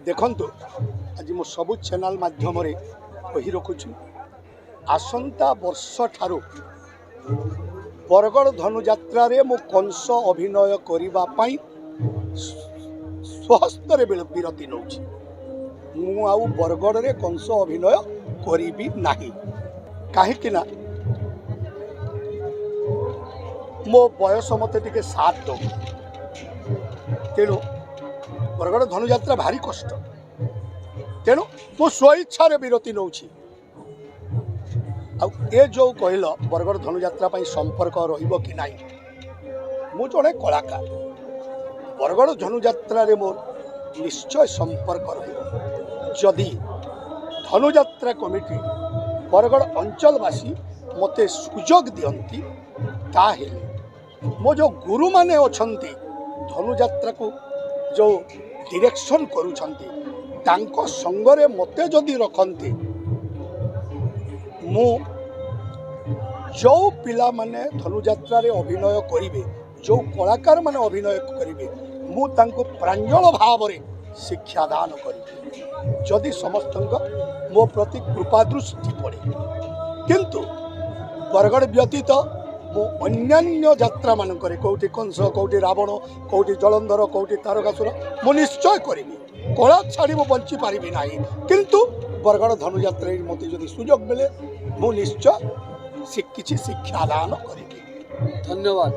देखंतु आज मो सबु चैनल माध्यम कही रखुछु आसंता वर्ष ठारू बरगड़ धनुयात्रा रे मो कंस अभिनय करिबा पई स्वहस्तर विरति नौछि। मु आउ बरगड़ रे कंस अभिनय करिबी नाही काहेकि ना मो बयस मते टिके साथ दो तेणु बरगड़ धनुयात्रा भारी कष्ट तेणु मो स्वेच्छा विरति नौछि। ए जो कहल बरगड़ धनुयात्रा संपर्क रहिबो कि नाही मु जड़े कलाकार बरगड़ धनुयात्रा रे मोर निश्चय संपर्क रहिबो। जदि धनुयात्रा कमिटी बरगड़ अंचलवासी मते सुजोग दियंती ताहेले मो जो गुरु माने अछंती धनुयात्रा को जो डायरेक्शन करूछंती तांको संगरे मते जदि रखंती मु जो पिला माने धनुयात्रा रे अभिनय करिवे जो कलाकार माने अभिनय करिवे मु तांको प्रांजल भाव रे शिक्षादान करिवे जदि समस्तंक मो प्रति कृपा दृष्टि पड़े। किंतु बरगड़ व्यतीत मो अन्यान्य यात्रा मानकरे कोउठी कंस कोउठी रावण कोउठी जलंधर कोउठी तारकासुर मु निश्चय करिवी कला छाड़ी मु बंची पारिबी नाही। किंतु बरगड़ धनुयात्रा मते जदि सुजोग मिले मु निश्चय किछि शिक्षादान करिवी। धन्यवाद।